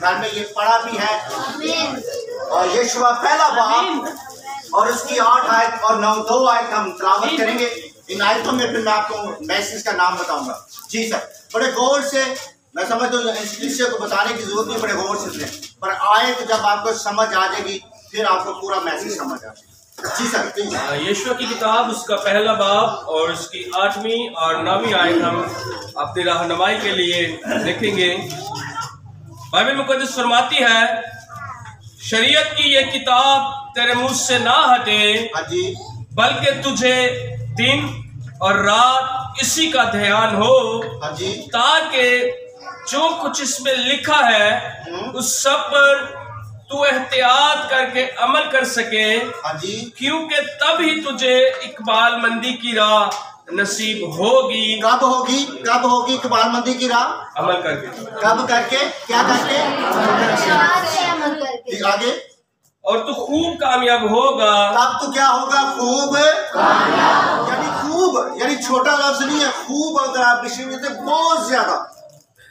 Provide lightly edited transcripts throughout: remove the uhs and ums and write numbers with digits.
घर में ये पढ़ा भी है। और यीशुआ पहला बाब और उसकी 8 आयत और 9 आयत हम तिलावत करेंगे। इन आयतों में फिर मैं आपको मैसेज का नाम बताऊंगा। जी सर, बड़े गौर से, मैं समझता हूँ इस विषय को बताने की जरूरत नहीं, बड़े गौर से सुने, पर आयत जब आपको समझ आ जाएगी फिर आपको पूरा मैसेज समझ आ जाएगा। जी सर। यीशुआ की किताब उसका पहला बाब और उसकी 8वीं और 9वीं आयत हम अपनी रहनुमाई के लिए देखेंगे। बाइबल मुकद्दस फरमाती है, शरीयत की ये किताब तेरे मुंह से ना हटे, बल्कि तुझे दिन और रात इसी का ध्यान हो, ताकि जो कुछ इसमें लिखा है उस सब पर तू एहतियात करके अमल कर सके, क्योंकि तब ही तुझे इकबालमंदी की राह नसीब होगी। कब होगी? कब होगी इकबालमंदी की राह? अमल करके। कब करके? क्या करके? आगे। और तू खूब कामयाब होगा। तब तो क्या होगा? खूब कामयाब। यानी खूब, यानी छोटा लफ्ज नहीं है, खूब अगर आप विषय बहुत ज्यादा।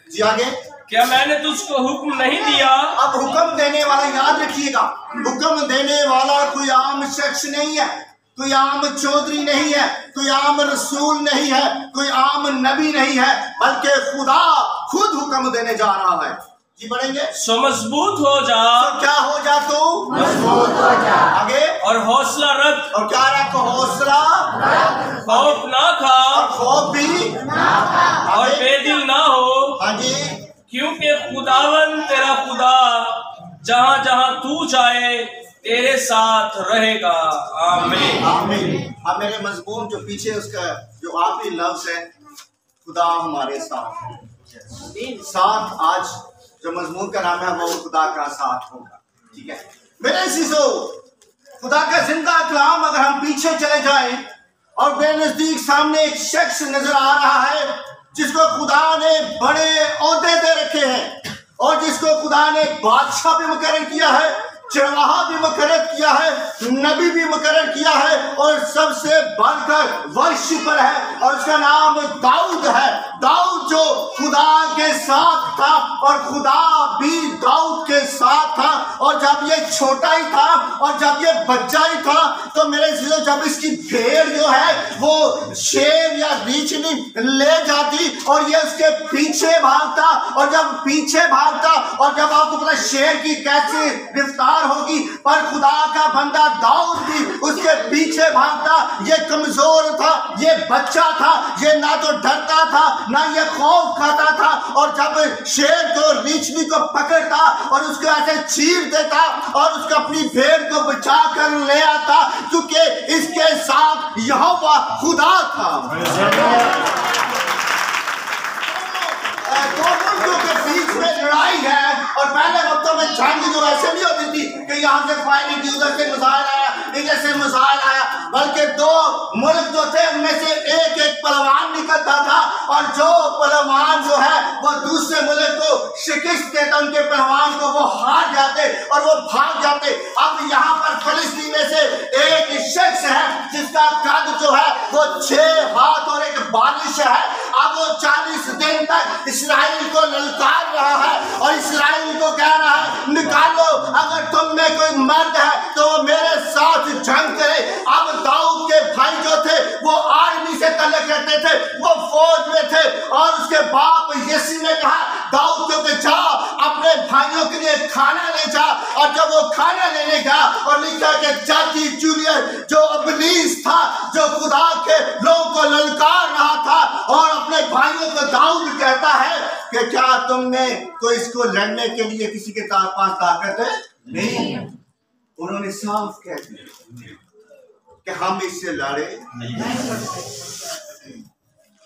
जी आगे। क्या मैंने तुझको हुक्म नहीं दिया? अब हुक्म देने वाला याद रखिएगा, हुक्म देने वाला कोई आम शख्स नहीं है, कोई आम चौधरी नहीं है, कोई आम रसूल नहीं है, कोई आम नबी नहीं है, बल्कि खुदा खुद हुक्म देने जा रहा है। जी बढ़ेंगे। सो मजबूत हो जा। तो क्या हो जा? तू मजबूत हो जा। आगे। और हौसला रख। और क्या रख? हौसला रख। खौफ ना खा। और खौफ भी ना खा। और बेदिल ना हो। हाँ जी। क्योंकि खुदावन तेरा खुदा जहाँ जहाँ तू जाए तेरे साथ रहेगा। आमीन। आमीन। अब मेरे मजमून जो पीछे उसका जो आखिरी लफ्ज है, खुदा हमारे साथ। साथ आज जो मजमून का नाम है वो खुदा का साथ होगा। ठीक है मेरे चीजों, खुदा का जिंदा कलाम अगर हम पीछे चले जाएं और बेनजदीक सामने एक शख्स नजर आ रहा है जिसको खुदा ने बड़े ओहदे दे रखे हैं और जिसको खुदा ने बादशाह भी मुकर्रर किया है, चरवाहा भी मुकर्रर किया है, नबी भी मुकर्रर किया है और सबसे बढ़कर वर्शिपर है और उसका नाम दाऊद है। दाऊद जो खुदा के साथ था और खुदा भी दाऊद के साथ था। और जब ये छोटा ही था और जब ये बच्चा ही था तो मेरे चीजों जब इसकी भेड़ जो है वो शेर या रीछनी ले जाती और ये उसके पीछे भागता और जब पीछे भागता और जब आपको पता शेर की कैसे गिरफ्तार होगी, पर खुदा का बंदा दाऊद भी उसके पीछे भागता। ये कमजोर था, ये बच्चा था, ये ना तो डरता था ना ये खौफ खाता था और जब शेर को रीछनी को पकड़ता और उसको ऐसे चीर देता और उसको अपनी भेड़ को बचा कर ले आता, क्योंकि इसके साथ यहोवा खुदा था। दो मुल्कों के बीच में लड़ाई है और पहले वक्तों में जंग जो ऐसे नहीं होती थी कि यहाँ से फायरिंग की, उधर से मिसाइल आया, इधर से मिसाइल आया, बल्कि दो मुल्क जो थे उनमें से एक एक पहलवान निकलता था और जो पहलवान जो है वो दूसरे मुल्क को शिकस्त देता, उनके पहलवान को वो हार जाते और वो भाग जाते। अब यहाँ पर फिलिस्तीन में से एक शख्स है जिसका कद जो है वो 6 हाथ और 1 बारिश है। अब वो 40 दिन तक इस्राइल को ललकार रहा है और इस्राइल को कह रहा है निकालो, अगर तुम में कोई मर्द है तो वो मेरे साथ जंग करे। अब दाऊद के भाई जो थे वो आर्मी से तल्लुक रखते थे, वो फौज में थे और उसके बाप यसी ने कहा दाऊद को जा अपने भाइयों के लिए खाना ले जा। और जब वो खाना लेने गया और लिखा कि जाती जूलियन जो अबलीस था, जो खुदा के लोगों को ललकार रहा था और अपने भाइयों को दाऊद कहता है कि क्या तुमने तो इसको लड़ने के लिए किसी के पास ताकत है? नहीं। उन्होंने साफ कह दिया कि हम इससे लड़े नहीं।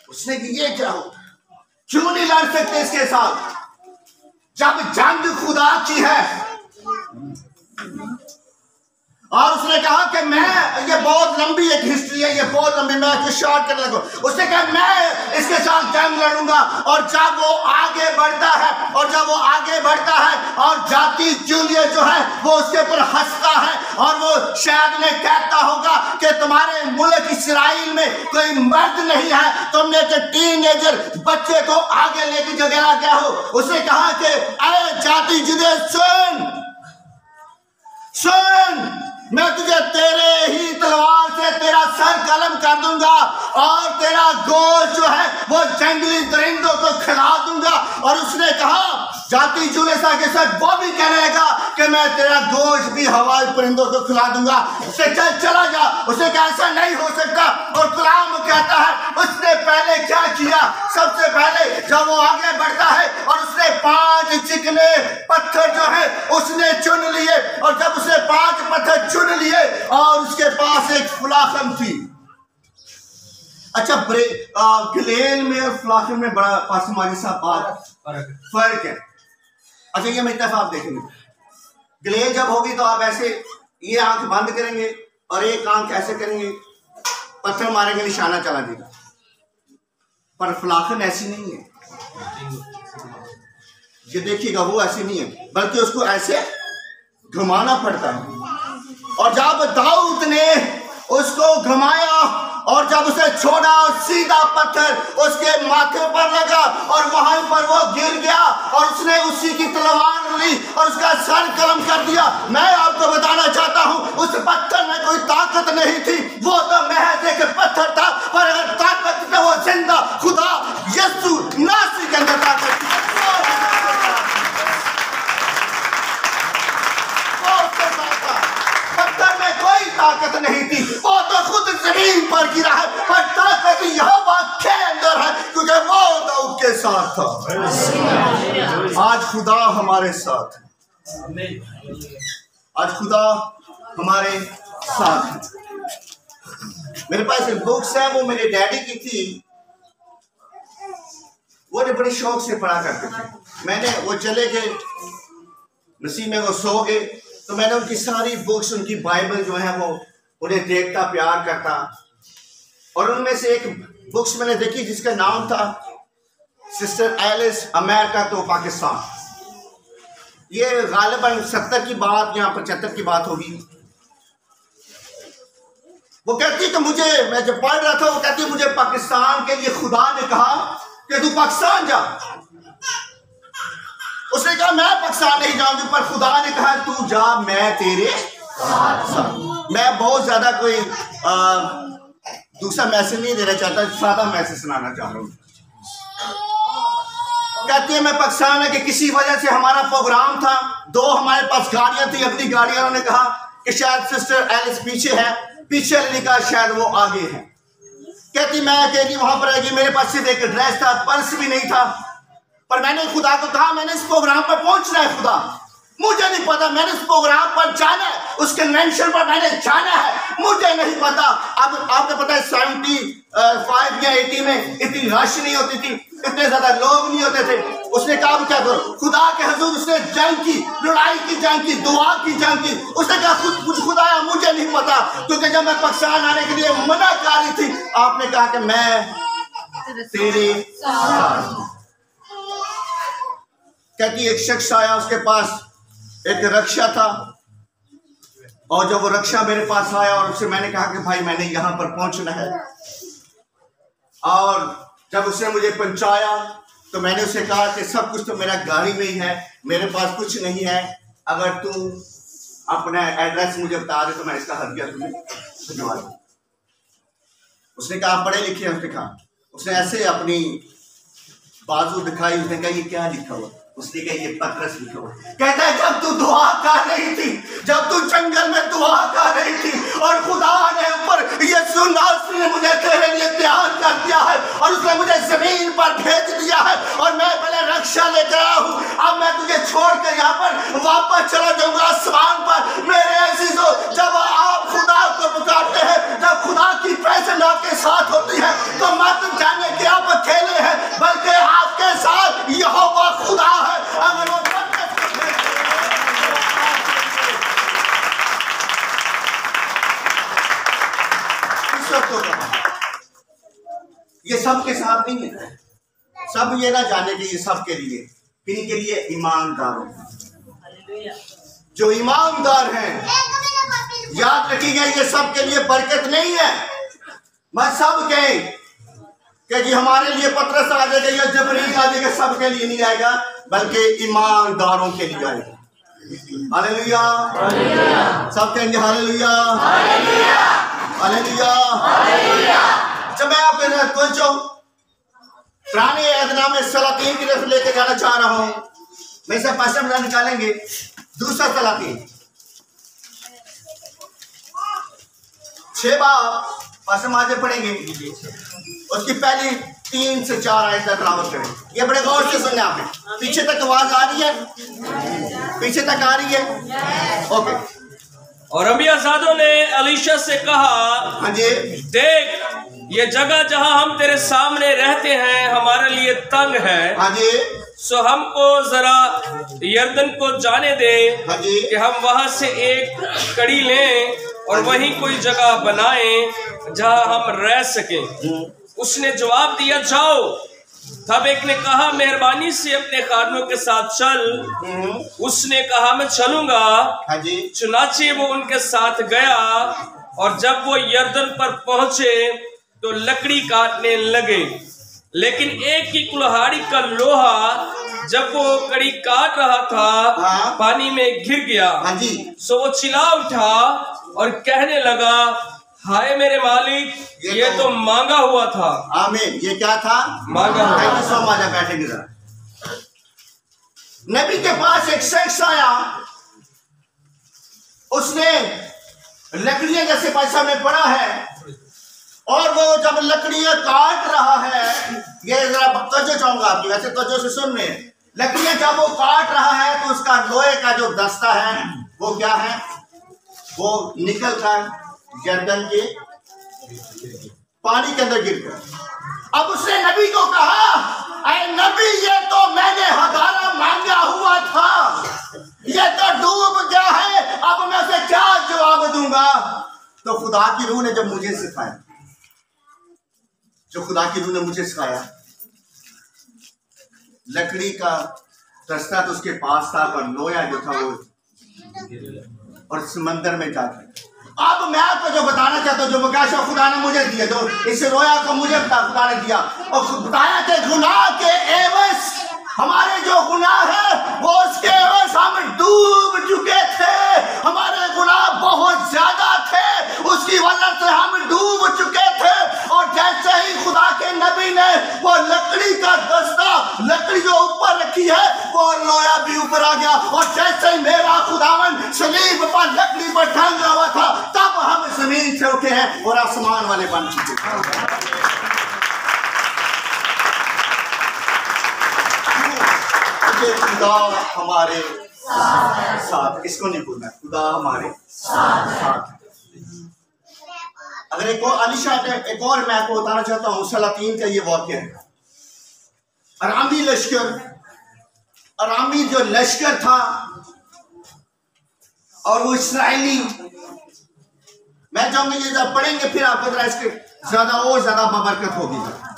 उसने कि ये क्या हो, क्यों नहीं लड़ सकते इसके साथ जब जंग खुदा की है। और उसने कहा कि मैं, ये बहुत लंबी एक हिस्ट्री है, ये बहुत लंबी, मैं इसको शॉर्ट करने लगूं। उसने कहा मैं इसके साथ जंग लड़ूंगा। और जब वो आगे बढ़ता है और जब वो आगे बढ़ता है और जाती जूलियस जो है वो उसके ऊपर हंसता है और वो शायद उन्हें कहता होगा कि तुम्हारे मुल्क इस्राइल में कोई मर्द नहीं है, तुमने एक टीनेजर बच्चे को आगे लेके जो गया हो। उसने कहा कि अरे जाति जुदे सुन, मैं तुझे तेरे ही तलवार से तेरा सर कलम कर दूंगा और तेरा गोश्त जो है वो जंगली दरिंदों को खिला दूंगा। और उसने कहा जाति जुलेसा के साथ वो भी कहने लगा कि मैं तेरा गोश्त भी हवाई परिंदों को खिला दूंगा। उससे चला जा। उसने कहा ऐसा नहीं हो सकता। और कलाम कहता है उसने पहले क्या किया, सबसे पहले जब वो आगे बढ़ता है और उसने 5 चिकने पत्थर जो है उसने चुन लिए। और जब उसने 5 पत्थर चुन लिए और उसके पास एक फलाखन थी। अच्छा, गिलेल में और फलाखन में बड़ा पासमानी सा फर्क है। अच्छा, ये मैं इत्तेफाक देखेंगे। गिलेल जब होगी तो आप ऐसे ये आंख बंद करेंगे और एक आंख ऐसे करेंगे, पत्थर मारेंगे, निशाना चला देगा। पर फलाखन ऐसी नहीं है, ये देखिएगा वो ऐसी नहीं है, बल्कि उसको ऐसे घुमाना पड़ता है। और जब दाऊद ने उसको घुमाया और जब उसे छोड़ा, सीधा पत्थर उसके माथे पर लगा और वहां पर वो गिर गया और उसने उसी की तलवार ली और उसका सर कलम कर दिया। मैं आपको बताना चाहता हूं उस पत्थर में कोई ताकत नहीं थी, वो तो महज एक पत्थर था। पर अगर ताकत तो वो जिंदा खुदा यीशु नासरी के अंदर ताकत थी। पत्थर में कोई ताकत नहीं थी, वो तो खुद जमीन पर गिरा है। पर ताकत यहोवा के अंदर है, क्योंकि वो दाऊद के साथ था। आज खुदा हमारे साथ है, आज खुदा हमारे साथ है। मेरे पास एक बुक्स है, वो मेरे डैडी की थी, वो बड़े शौक से पढ़ा करते थे। मैंने वो चले गए मसीह में, वो सो गए, तो मैंने उनकी सारी बुक्स, उनकी बाइबल जो है वो उन्हें देखता, प्यार करता। और उनमें से एक बुक्स मैंने देखी जिसका नाम था सिस्टर एलिस अमेरिका तो पाकिस्तान। ये गालिबन 70 की बात या 75 की बात होगी। वो कहती कि मुझे, मैं जब पढ़ रहा था, वो कहती मुझे पाकिस्तान के लिए खुदा ने कहा कि तू पाकिस्तान जा। उसने कहा मैं पाकिस्तान नहीं जाऊंगी, पर खुदा ने कहा तू जा, मैं तेरे साथ। मैं बहुत ज्यादा कोई दूसरा मैसेज नहीं देना चाहता, सादा मैसेज सुनाना चाह रहा हूँ। कहती है मैं पाकिस्तान है कि किसी वजह से हमारा प्रोग्राम था, 2 हमारे पास गाड़ियां थी, अगली गाड़ियों ने कहा कि शायद सिस्टर एलिस पीछे है, पीछे वाले ने कहा शायद वो आगे है। कहती मैं अकेली वहां पर आएगी, मेरे पास सिर्फ एक ड्रेस था, पर्स भी नहीं था। पर मैंने खुदा को कहा मैंने इस प्रोग्राम पर पहुंचना है, खुदा मुझे नहीं पता, मैंने इस प्रोग्राम पर जाना है, उस कन्वेंशन पर मैंने जाना है, मुझे नहीं पता। अब आपको पता है 75 या 80 में इतनी रश नहीं होती थी, इतने ज्यादा लोग नहीं होते थे। उसने कहा क्या करो, खुदा के हुजूर उसने जंग की, लड़ाई की जंग की, दुआ की जंग की। उसने कहा कुछ खुदाया मुझे नहीं पता, क्योंकि जब मैं पाकिस्तान आने के लिए मना कर रही थी, आपने कहा कि मैं तेरे साथ। कहती एक शख्स आया, उसके पास एक रक्षा था, और जब वो रक्षा मेरे पास आया और उससे मैंने कहा कि भाई मैंने यहां पर पहुंचना है, और जब उसने मुझे पहुंचाया तो मैंने उसे कहा कि सब कुछ तो मेरा गाड़ी में ही है, मेरे पास कुछ नहीं है, अगर तू अपना एड्रेस मुझे बता दे तो मैं इसका हदिया तुम्हें भिजवा दूं। उसने कहा पढ़े लिखे हैं, उसने कहा, उसने ऐसे अपनी बाजू दिखाई, उसने कहा ये क्या लिखा हुआ, उसने कहा ये पत्रस लिखा हुआ। कहता है जब तू दुआ कर रही थी, जब तू जंगल में दुआ कर रही थी और खुदा ने ऊपर यीशु नासरी ने मुझे तेरे लिए तैयार कर दिया है और उसने मुझे जमीन पर भेज दिया है और मैं पहले रक्षा लेकर आया हूँ, अब मैं तुझे छोड़कर यहाँ पर वापस चला जाऊंगा आसमान पर। मेरे अजीजों, जब आप खुदा को पुकारते हैं, जब खुदा की प्रेजेंस आपके साथ होती है, तो मत जाने कि आप अकेले हैं, बल्कि आपके साथ यहोवा खुदा है। अगर वो ये सबके साथ नहीं है, सब ये ना जाने कि ये सबके लिए, किन्हीं के लिए ईमानदारों, जो ईमानदार हैं याद रखिएगा, ये सब के लिए बरकत नहीं है। मैं सब कहें कि जी हमारे लिए पतरस आ जाएगा या जबरील आ जाएगा, सब के लिए नहीं आएगा, बल्कि ईमानदारों के लिए आएगा। हालेलुया, सब कहेंगे हालेलुया, हालेलुया। जब मैं आपको तो पुराने अदना में सलातीन की तरफ लेके जाना चाह रहा हूं, मैं से पाशा निकालेंगे दूसरा सलातीन 6 बाब पाशम आगे पढ़ेंगे, उसकी पहली 3 से 4 आयत तक तिलावत करें। ये बड़े गौर से सुनना आपने, पीछे तक आवाज आ रही है, पीछे तक आ रही है, ओके। और अम्बियाजादों ने अलीशा से कहा, हाँ जी, देख ये जगह जहां हम तेरे सामने रहते हैं हमारे लिए तंग है, हाँ जी, सो हमको जरा यर्दन को जाने दे, हाँ जी, कि हम वहां से एक कड़ी लें और वहीं कोई जगह बनाएं जहां हम रह सकें। उसने जवाब दिया, जाओ। तब एक ने कहा, मेहरबानी से अपने खादमों के साथ चल। उसने कहा, मैं चलूंगा। हाँ जी, चुनाचे वो उनके साथ गया, और जब वो यर्दन पर पहुंचे तो लकड़ी काटने लगे, लेकिन एक की कुल्हाड़ी का लोहा जब वो कड़ी काट रहा था, हाँ, पानी में गिर गया। हाँ जी, सो वो चिल्ला उठा और कहने लगा, हाय मेरे मालिक, ये तो मांगा हुआ था। आमीन। ये क्या था? मांगा हुआ। Thank you so much. बैठेंगे जरा। नबी के पास एक शख्स आया, उसने लकड़ियां जैसे पैसा में पड़ा है, और वो जब लकड़ियां काट रहा है, ये जरा तवज्जो चाहूंगा आपकी, वैसे तवज्जो से सुन रहे हैं, लकड़ियां जब वो काट रहा है तो उसका लोहे का जो दस्ता है वो क्या है, वो निकल कर गर्दन के पानी के अंदर गिर गया। अब उसने नबी को कहा, अरे नबी, ये तो मैंने हजारा मांगा हुआ था, ये तो डूब गया है, अब मैं उसे क्या जवाब दूंगा? तो खुदा की रूह ने जब मुझे सिखाया, जो खुदा की रूह ने मुझे सिखाया, लकड़ी का दस्ता तो उसके पास था, पर लोया जो था वो और समंदर में जाकर। अब मैं आपको जो बताना चाहता हूँ, जो मुकाशा खुदा ने मुझे दिया, जो इस रोया को मुझे खुदा ने दिया, और बताया कि गुनाह के एवज, हमारे जो गुनाह है वो उसके एवज हम डूब चुके थे, हमारे गुनाह बहुत ज्यादा थे, उसकी वजह से हम डूब चुके थे। और जैसे ही खुदा के नबी ने वो लकड़ी का दस्ता, लकड़ी जो ऊपर रखी है, वो लोया भी ऊपर आ गया, और जैसे ही मेरा खुदावन सलीब पर लकड़ी पर टांगा हुआ था, तब हम जमीन से उठे हैं और आसमान वाले बन चुके हैं। खुदा हमारे साथ, इसको नहीं भूलना, खुदा हमारे साथ। अगर एक और अलीशा, एक और मैं आपको बताना चाहता हूँ, सलातीन का ये वाक्य है। अरामी लश्कर, अरामी जो लश्कर था, और वो इसराइली, मैं चाहूंगा ये जब पढ़ेंगे फिर आपको जरा इसके ज्यादा और ज्यादा बबरकत होगी।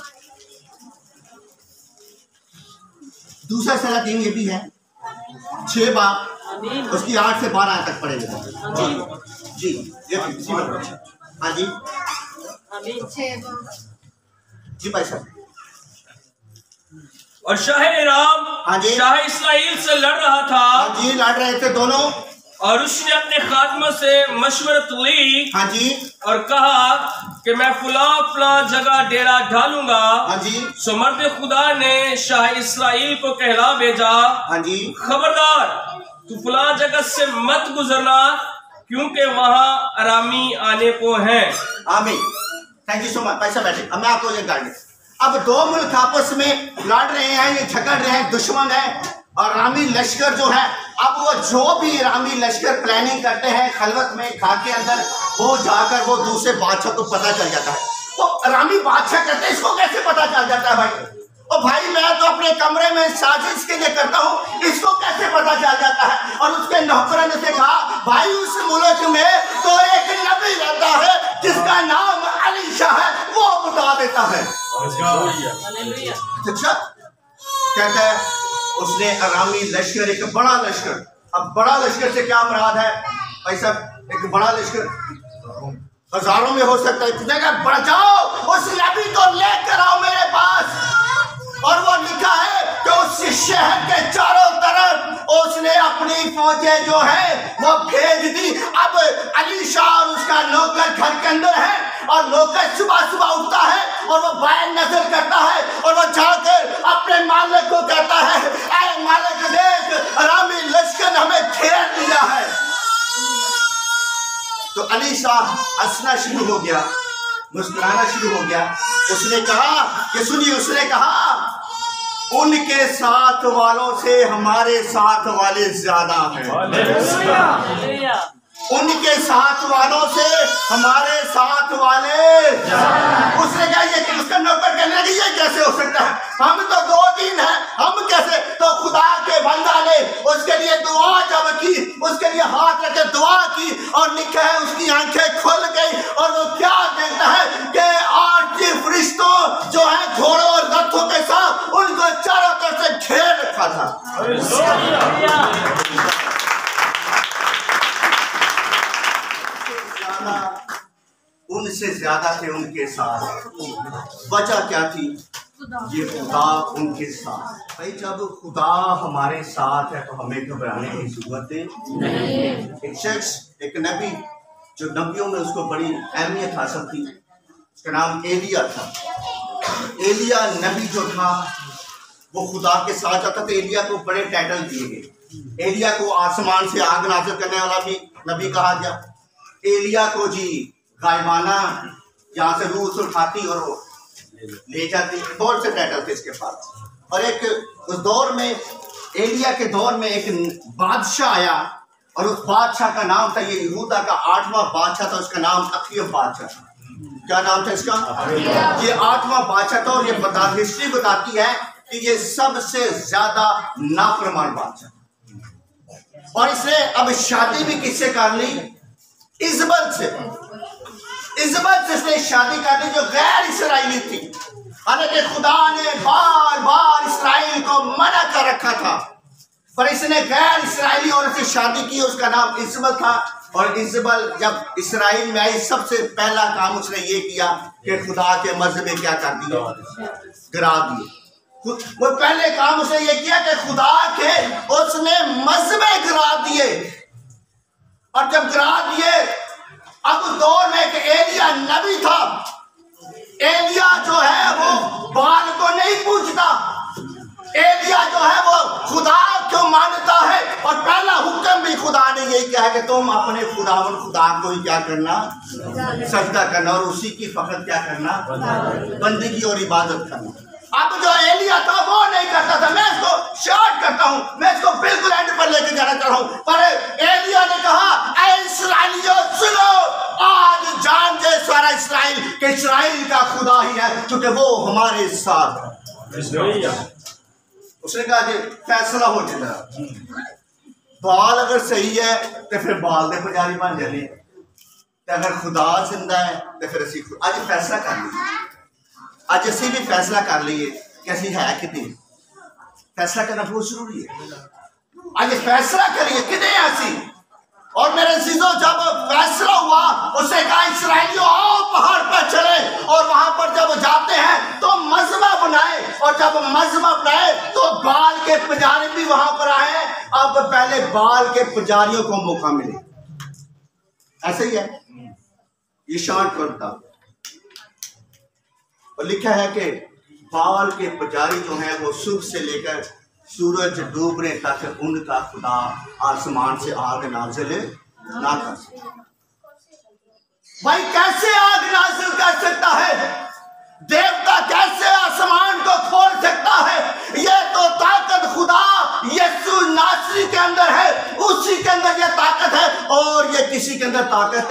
दूसरा सलातीन ये भी है 6 बाब, उसकी 8 से 12 तक पढ़ेंगे जी। ये हाँ जी, जी भाई साहब। और शाह इराम, हाँ जी, शाह इस्राइल से लड़ रहा था। हाँ जी, लड़ रहे थे दोनों। और उसने अपने खादमों से मशवरत ली, हाँ जी, और कहा कि मैं फुला फुला जगह डेरा डालूंगा। हाँ जी, सो मर्द खुदा ने शाह इस्राइल को कहला भेजा, हाँ जी, खबरदार तू फुला जगह से मत गुजरना, क्योंकि वहां अरामी आने को हैं। आमीन। Thank you so much. पैसा बैठे। अब मैं आपको ये गाड़ी, अब 2 मुल्क आपस में लड़ रहे हैं, ये झगड़ रहे हैं, दुश्मन है, और रामी लश्कर जो है, अब वो जो भी रामी लश्कर प्लानिंग करते हैं खलवत में खा के अंदर, वो जाकर वो दूसरे बादशाह को पता चल जाता है। तो रामी बादशाह कहते हैं, इसको कैसे पता चल जाता है भाई? और भाई मैं तो अपने कमरे में साजिश के लिए करता हूँ, इसको कैसे पता चल जाता है? और उसके नौकरों ने से कहा, भाई उस मुल्क में तो एक नबी रहता है जिसका नाम अलीशा है, वो बता देता है। अच्छा, कहता है उसने अरामी लश्कर, एक बड़ा लश्कर। अब बड़ा लश्कर से क्या मुराद है भाई साहब? एक बड़ा लश्कर हजारों में हो सकता है, जगह बढ़ जाओ, उस नबी को लेकर आओ मेरे पास। और वो लिखा है कि उस शहर के चारों तरफ उसने अपनी फौजें जो है वो भेज दी। अब अली शाह और उसका नौकर घर के अंदर है और नौकर सुबह सुबह उठता है और वो बाहर नजर करता है और वो जाकर अपने मालिक को कहता है, ऐ मालिक देख, अरामी लश्कर हमें घेर लिया है। तो अली शाह हंसना शुरू हो गया, मुस्कुराना शुरू हो गया। उसने कहा कि सुनिए, उसने कहा उनके साथ वालों से हमारे साथ वाले ज्यादा हैं। उनके साथ वालों से हमारे साथ वाले। उसने कहा ये कि उसका नौकर कहने लगे ये कैसे हो सकता है, हम तो 2 दिन हैं, हम कैसे। तो खुदा के बंदा ने उसके लिए दुआ जब की, उसके लिए हाथ रखे दुआ की और लिखा है उसकी आंखें खुल गई और वो क्या देखता है कि 8 फरिश्तों जो है घोड़ों और रथों के साथ उनको चारों तरफ से घेर रखा था। उनसे ज्यादा थे उनके साथ। वजह क्या थी? ये खुदा उनके साथ। भाई जब खुदा हमारे साथ है तो हमें घबराने की जरूरत नहीं। एक शख्स, एक नबी, जो नबियों में उसको बड़ी अहमियत हासिल थी, उसका नाम एलिया था। एलिया नबी जो था वो खुदा के साथ जाता था। एलिया को बड़े टाइटल दिए गए। एलिया को आसमान से आग नाज़िल करने वाला भी नबी कहा गया। एलिया को जी गायबाना यहाँ से रूह उठाती और वो ले जाती। बहुत से टाइटल थे इसके पास। और एक उस दौर में, एलिया के दौर में एक बादशाह आया और उस बादशाह का नाम था, ये यहूदा का 8वां बादशाह था, उसका नाम अखीब बादशाह था। क्या नाम था इसका? ये 8वां बादशाह था। और ये हिस्ट्री बताती है कि ये सबसे ज्यादा नाफरमान बादशाह। और इसने अब शादी भी किससे कर ली? इजबल से। इजबल से इसने शादी कर ली जो गैर इसराइली थी। हालांकि खुदा ने बार बार इसराइल को मना कर रखा था, पर इसने गैर इसराइली औरत से शादी की। उसका नाम इजबल था। और इजबल जब इसराइल में आई, सबसे पहला काम उसने ये किया कि खुदा के मजहब क्या कर दिया? गिरा दिए। वो पहले काम उसने ये किया कि खुदा के उसने मजहब गिरा दिए। और जब गिरा दिए, अब उस दौर में एक एलिया नबी था। एलिया जो है वो बाल को नहीं पूछता। एलिया जो है वो खुदा को मानता है। और पहला हुक्म भी खुदा ने यही कहा कि तुम अपने खुदा को ही क्या करना? सजदा करना, और उसी की फकत क्या करना? बंदगी और इबादत करना। अब जो एलिया था वो नहीं करता था। मैं इसको शॉर्ट करता हूँ, मैं इसको बिल्कुल एंड पर लेके जाना चाह रहा हूँ। पर एलिया ने कहा, ऐ इस्राएलियों सुनो, आज जान दे सारा इसराइल कि इसराइल का खुदा ही है, क्योंकि वो हमारे साथ है। उसने कहा कि फैसला हो जाए, बाल अगर सही है तो फिर बाल दे पुजारी बन जाने, अगर खुदा जिंदा है तो फिर असी अज फैसला कर लीजिए। अज असी भी फैसला कर लीए कि असी है कितने। फैसला करना बहुत जरूरी है। अज फैसला करिए कितने असी। और मेरे अजीजों, जब फैसला हुआ, उसने कहा इस्राएलियों आओ पहाड़ पर चले। और वहां पर जब जाते हैं तो मजमा बनाए, और जब मजमा बनाए तो बाल के पुजारी भी वहां पर आए। अब पहले बाल के पुजारियों को मौका मिले। ऐसे ही है, ये शांत करता। और लिखा है कि बाल के पुजारी जो हैं वो सुबह से लेकर सूरज डूबने तक उनका खुदा आसमान से आग नाजिल ना कर सकता। भाई कैसे आग नाजिल कर सकता है? देवता कैसे आसमान को खोल सकता है? ये तो ताकत खुदा यीशु नासरी के अंदर है, उसी के अंदर ये ताकत है, और ये किसी के अंदर ताकत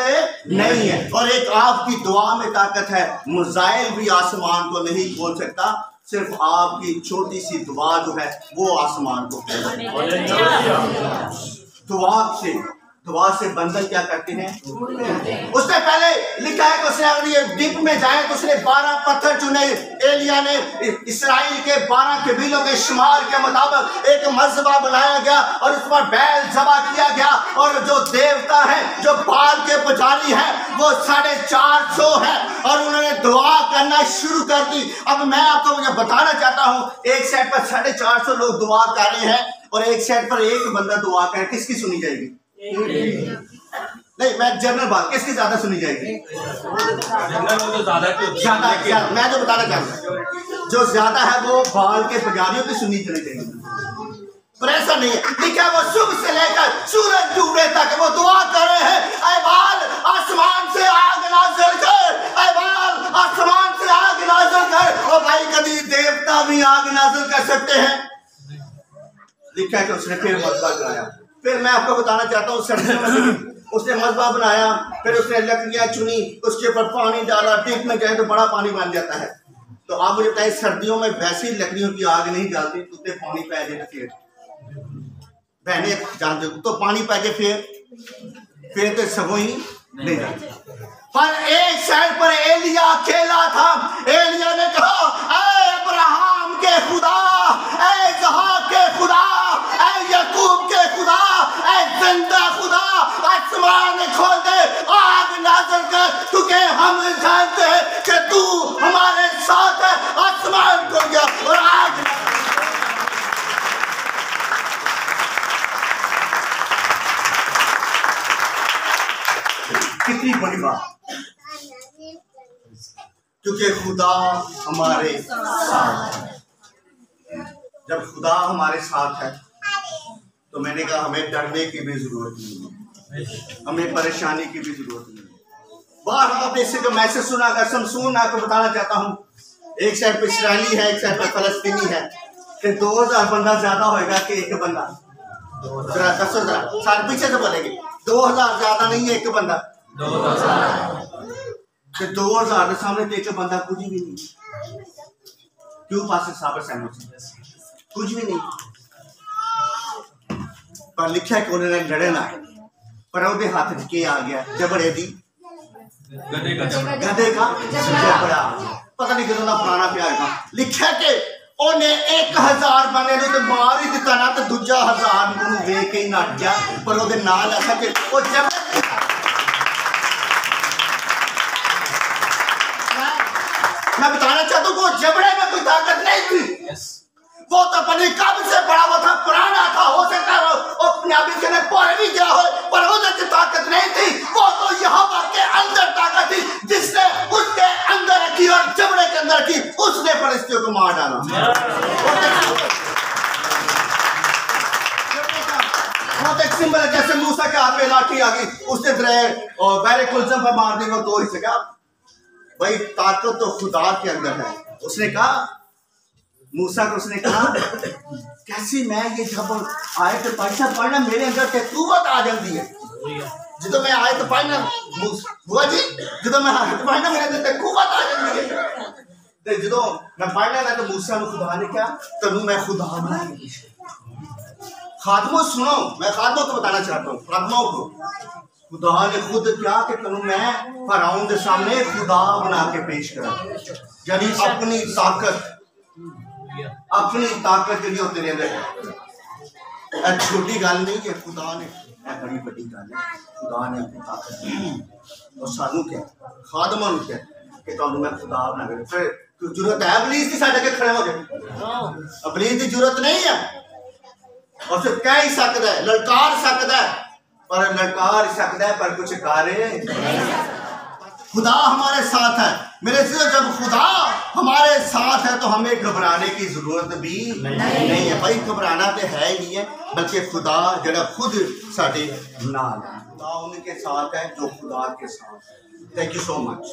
नहीं है। और एक आपकी दुआ में ताकत है। मुजाइल भी आसमान को नहीं खोल सकता, सिर्फ आपकी छोटी सी दुआ जो है वो आसमान को खोल। दुआ से दुआ से बंधन क्या करते हैं? उसने पहले लिखा है कि उसने द्वीप में जाए तो उसने 12 पत्थर चुने। एलिया ने इस्राएल के 12 कबीलों के शुमार के मुताबिक एक मज़बा बनाया गया और उस पर बैल ज़बा किया गया, और जो देवता है, जो बाल के पुजारी है, वो 450 है, और उन्होंने दुआ करना शुरू कर दी। अब मैं आपको मुझे बताना चाहता हूँ, एक साइड पर 450 लोग दुआ कर रहे हैं और एक साइड पर एक बंदा दुआ करे, किसकी सुनी जाएगी? नहीं, मैं जनरल बात, किसकी ज्यादा सुनी जाएगी? ज्यादा। मैं जो बताना चाहता हूँ, जो ज्यादा है वो बाल के पुजारियों की सुनी चली जाएगी, पर ऐसा नहीं है। लिखा वो सुबह से लेकर सूरज डूबने तक वो दुआ कर रहे हैं, ऐ बाल आसमान से आग नाज़िल कर, ऐ बाल आसमान से आग नाज़िल कर। और भाई कभी देवता भी आग नाज़िल कर सकते हैं। लिखा है कि उसने फिर मज़बा बनाया। फिर मैं आपको बताना चाहता हूँ, सर्दियों में उसने मज़बा बनाया, फिर उसने लकड़ियाँ चुनी, उसके ऊपर पानी डाला, डीप में गए तो बड़ा पानी बन जाता है। तो आप मुझे बताइए, सर्दियों में वैसी लकड़ियों की आग नहीं डालती, तो पानी पै जाए फिर बहने जानते हो, तो पानी पै के फिर तो सब ही नहीं जाते। पर एक साइड पर एलिया अकेला था। एलिया ने कहा, ऐ अब्राहम के खुदा, ऐ इसहाक के खुदा, ऐ याकूब के खुदा, ऐ जिंदा खुदा, आसमान खोल दे, आग नाज़िल कर, क्योंकि हम जानते हैं कि तू हमारे साथ है। आसमान खोल गया और आग। कितनी बड़ी बात, क्योंकि खुदा हमारे साथ है। जब खुदा हमारे साथ है तो मैंने कहा हमें डरने की भी जरूरत नहीं है, हमें परेशानी की भी जरूरत नहीं है। बार आपने इसी का मैसेज सुना, कसम सुन आपको बताना चाहता हूँ, एक साइड पर इस्राएली है, एक साइड पर फलस्तीनी है, कि 2000 बंदा ज्यादा होगा कि एक बंदा? सारे पीछे से बोलेंगे, 2000 ज्यादा नहीं है एक बंदा, 2000 के सामने तो एक बंदा कुछ भी नहीं। क्यों पास कुछ भी नहीं, पर लिखा कि उन्होंने लड़ना, पर उनके हाथ में क्या आ गया? जबड़े दी गधे का जबड़ा, पता नहीं कितना पुराना प्यार का। लिखा कि उन्हें 1000 बने तो मार ही दिता ना, तो दूजा 1000 वेख के ही नट गया, पर वो नाल ऐसा कि वो जबड़े। मैं बताना चाहता हूँ, वो जबड़े में कोई ताकत नहीं थी। वो तो अपने कब से बड़ा हुआ था, पुराना था, हो सकता है वो पंजाबी के पढ़ भी गया हो, पर उधर ताकत नहीं थी। वो तो यहाँ के अंदर ताकत थी, जिसने उसके अंदर रखी और जबड़े के अंदर रखी, उसने फरिश्तियों को मार डाला। एक सिंबल है, जैसे मूसा के हाथ में लाठी आ गई, उसने और बैरे कुलजम पर मार दी, वो 2 हिस्से का। भाई ताकत तो खुदा के अंदर है। उसने कहा मूसा को, उसने कहा कैसी मैं ये जब आए तो पढ़ना मेरे अंदर ते कुव्वत आ जाती है। जो मैं आए तो पढ़ना बुआ जी, जो मैं आए तो पढ़ना मेरे अंदर ते कुव्वत आ जाती है। जो मैं पढ़ना ना तो मूसा को खुदा ने क्या तनु मैं खुदा बना के खादमों सुनो, मैं खादमों को बताना चाहता हूँ, खादमों को खुदा ने खुद क्या कि तनु मैं फराउन के सामने खुदा बना के पेश करा, यानी अपनी ताकत के लिए तेरे अंदर छोटी गल नहीं है। खुदा ने बड़ी बड़ी गल है, खुदा ने अपनी ताकत दी और सानू क्या खादमां नूं क्या कि तुहानूं मैं खुदा बना के, फिर जरूरत है इबलीस की साडे के खड़े हो जाए? इबलीस की जरूरत नहीं है, और सिर्फ कह ही सकता है, ललकार सकता है, पर ललकार सकता है पर कुछ कार्य। खुदा हमारे साथ है मेरे से, जब खुदा हमारे साथ है तो हमें घबराने की जरूरत भी नहीं है। भाई घबराना तो है ही नहीं है, बल्कि खुदा जरा खुद साडे नाल है। खुदा उनके साथ है जो खुदा के साथ है। Thank you so much.